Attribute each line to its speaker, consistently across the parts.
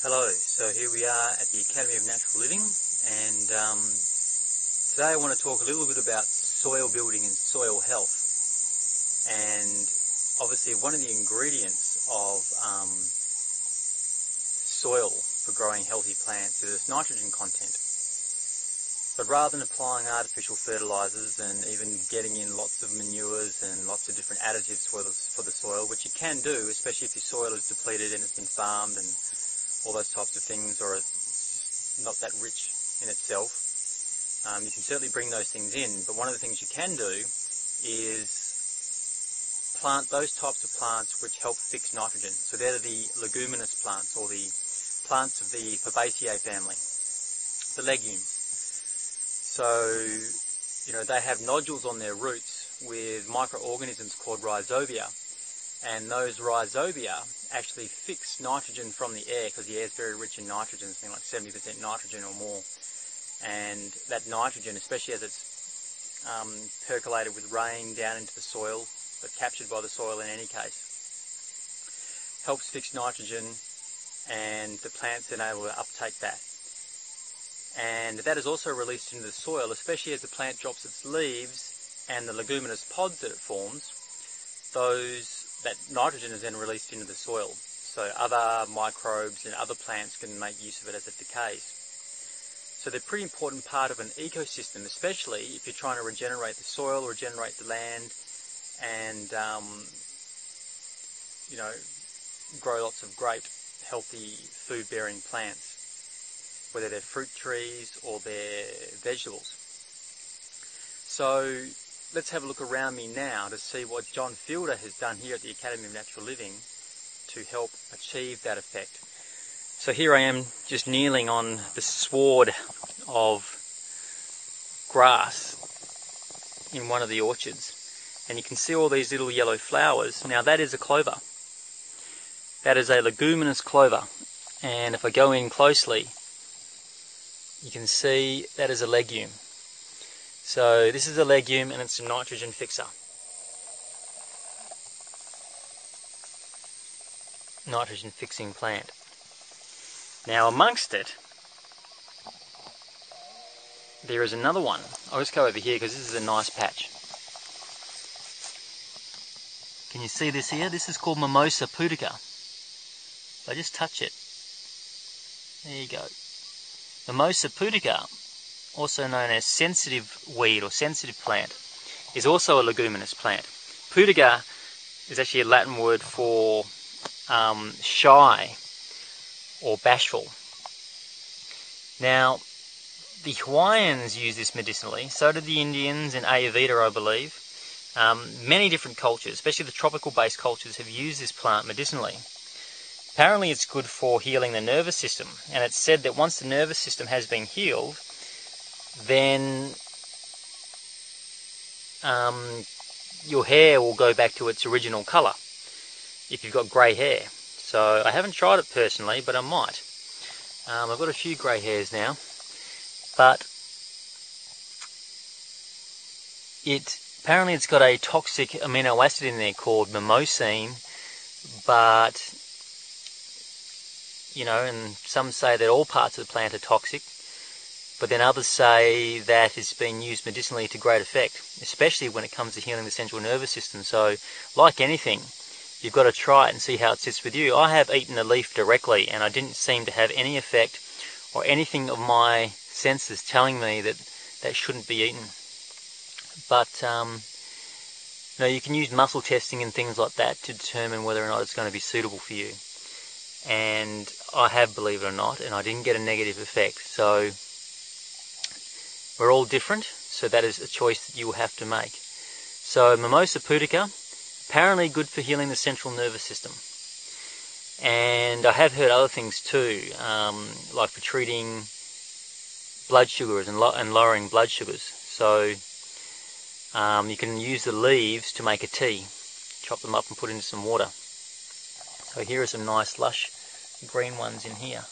Speaker 1: Hello, so here we are at the Academy of Natural Living, and today I want to talk a little bit about soil building and soil health. And obviously one of the ingredients of soil for growing healthy plants is its nitrogen content. But rather than applying artificial fertilizers and even getting in lots of manures and lots of different additives for the soil, which you can do, especially if your soil is depleted and it's been farmed and all those types of things, or it's not that rich in itself. You can certainly bring those things in, but one of the things you can do is plant those types of plants which help fix nitrogen. So they're the leguminous plants, or the plants of the Fabaceae family, the legumes. So, they have nodules on their roots with microorganisms called rhizobia. And those rhizobia actually fix nitrogen from the air, because the air is very rich in nitrogen, something like 70% nitrogen or more. And that nitrogen, especially as it's percolated with rain down into the soil, but captured by the soil in any case, helps fix nitrogen, and the plant's then able to uptake that. And that is also released into the soil, especially as the plant drops its leaves and the leguminous pods that it forms. That nitrogen is then released into the soil, so other microbes and other plants can make use of it as it decays. So they're a pretty important part of an ecosystem, especially if you're trying to regenerate the soil, regenerate the land, and grow lots of great healthy food-bearing plants, whether they're fruit trees or they're vegetables. So let's have a look around me now to see what John Fielder has done here at the Academy of Natural Living to help achieve that effect. So here I am just kneeling on the sward of grass in one of the orchards, and you can see all these little yellow flowers. Now that is a clover. That is a leguminous clover, and if I go in closely, you can see that is a legume. So this is a legume, and it's a nitrogen fixer. Nitrogen fixing plant. Now amongst it, there is another one. I'll just go over here because this is a nice patch. Can you see this here? This is called Mimosa pudica. If I just touch it, there you go. Mimosa pudica, also known as sensitive weed or sensitive plant, is also a leguminous plant. Pudica is actually a Latin word for shy or bashful. Now, the Hawaiians use this medicinally, so did the Indians and Ayurveda, I believe. Many different cultures, especially the tropical-based cultures, have used this plant medicinally. Apparently it's good for healing the nervous system, and it's said that once the nervous system has been healed, then your hair will go back to its original colour if you've got grey hair. So I haven't tried it personally, but I might. I've got a few grey hairs now, but apparently it's got a toxic amino acid in there called mimosine, but and some say that all parts of the plant are toxic. But then others say that it's been used medicinally to great effect, especially when it comes to healing the central nervous system. So, like anything, you've got to try it and see how it sits with you. I have eaten the leaf directly, and I didn't seem to have any effect or anything of my senses telling me that that shouldn't be eaten. But, you can use muscle testing and things like that to determine whether or not it's going to be suitable for you. And I have, believe it or not, and I didn't get a negative effect. So we're all different, so that is a choice that you will have to make. So Mimosa pudica, apparently good for healing the central nervous system. And I have heard other things too, like for treating blood sugars and lowering blood sugars. So you can use the leaves to make a tea, chop them up and put into some water. So here are some nice lush green ones in here.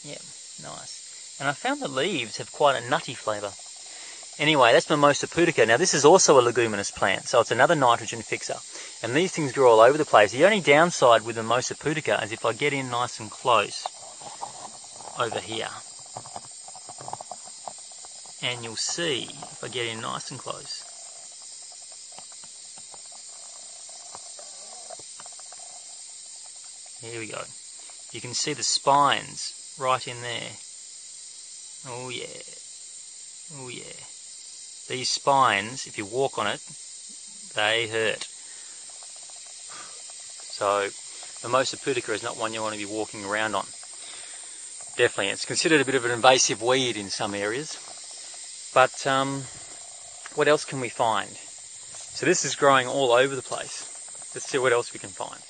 Speaker 1: Yeah, nice. And I found the leaves have quite a nutty flavour. Anyway, that's Mimosa pudica. Now this is also a leguminous plant, so it's another nitrogen fixer. And these things grow all over the place. The only downside with Mimosa pudica is if I get in nice and close over here, and you'll see, if I get in nice and close, here we go. You can see the spines right in there. Oh yeah. Oh yeah. These spines, if you walk on it, they hurt. So, Mimosa pudica is not one you want to be walking around on. Definitely. It's considered a bit of an invasive weed in some areas. But, what else can we find? So this is growing all over the place. Let's see what else we can find.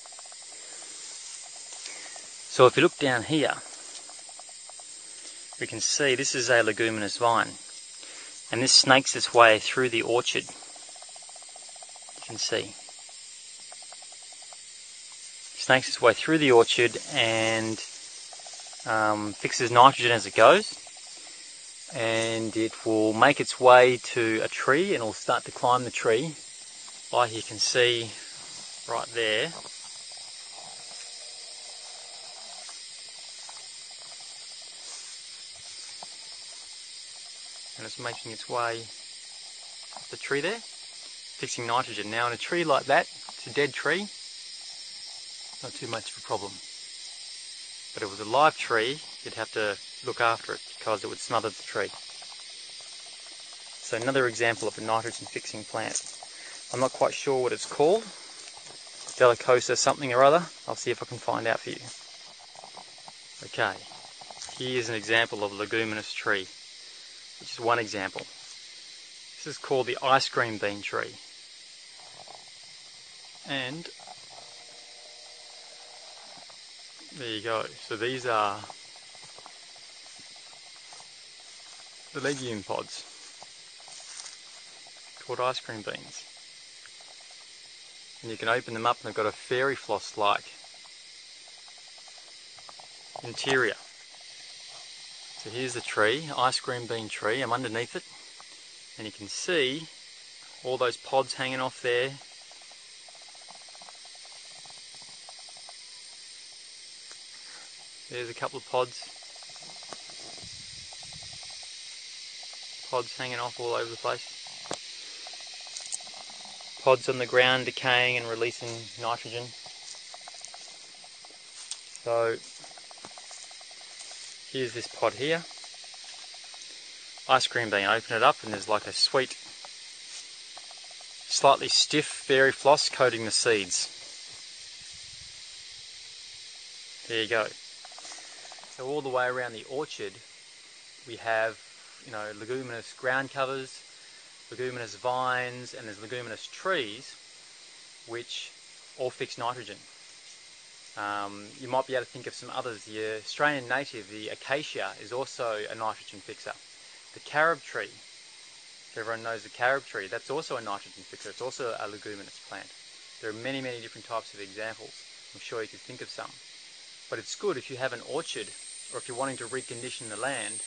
Speaker 1: So if you look down here, we can see this is a leguminous vine. And this snakes its way through the orchard. You can see. Snakes its way through the orchard and fixes nitrogen as it goes. And it will make its way to a tree and it'll start to climb the tree. Like you can see right there. And it's making its way up the tree there, fixing nitrogen. Now in a tree like that, it's a dead tree, not too much of a problem. But if it was a live tree, you'd have to look after it because it would smother the tree. So another example of a nitrogen fixing plant. I'm not quite sure what it's called. Delicosa something or other. I'll see if I can find out for you. Okay, here's an example of a leguminous tree. Which is one example. This is called the ice cream bean tree. And there you go. So these are the legume pods called ice cream beans. And you can open them up and they've got a fairy floss like interior. So here's the tree, ice cream bean tree. I'm underneath it and you can see all those pods hanging off there. There's a couple of pods hanging off all over the place. Pods on the ground decaying and releasing nitrogen. So here's this pod here. Ice cream bean, open it up and there's like a sweet, slightly stiff fairy floss coating the seeds. There you go. So all the way around the orchard we have, leguminous ground covers, leguminous vines, and there's leguminous trees which all fix nitrogen. You might be able to think of some others. The Australian native, the acacia, is also a nitrogen fixer. The carob tree, if everyone knows the carob tree, that's also a nitrogen fixer. It's also a leguminous plant. There are many, many different types of examples. I'm sure you could think of some. But it's good if you have an orchard or if you're wanting to recondition the land,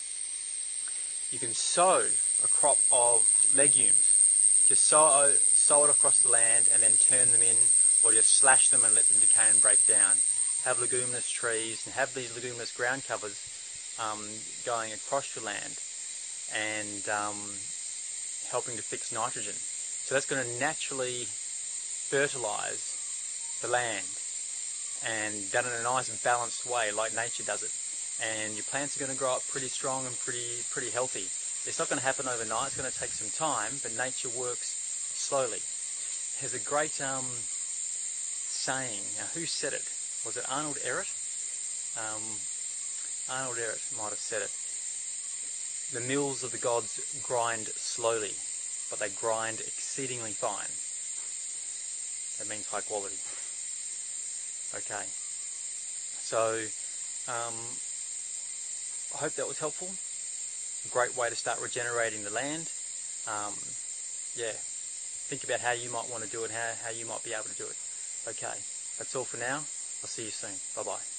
Speaker 1: you can sow a crop of legumes. Just sow it across the land and then turn them in, or just slash them and let them decay and break down. Have leguminous trees and have these leguminous ground covers going across your land and helping to fix nitrogen. So that's going to naturally fertilise the land and done in a nice balanced way like nature does it. And your plants are going to grow up pretty strong and pretty healthy. It's not going to happen overnight, it's going to take some time, but nature works slowly. There's a great saying, now who said it? Was it Arnold Ehret? Arnold Ehret might have said it. The mills of the gods grind slowly, but they grind exceedingly fine. That means high quality. Okay. So, I hope that was helpful. A great way to start regenerating the land. Think about how you might want to do it, how you might be able to do it. Okay, that's all for now. I'll see you soon. Bye-bye.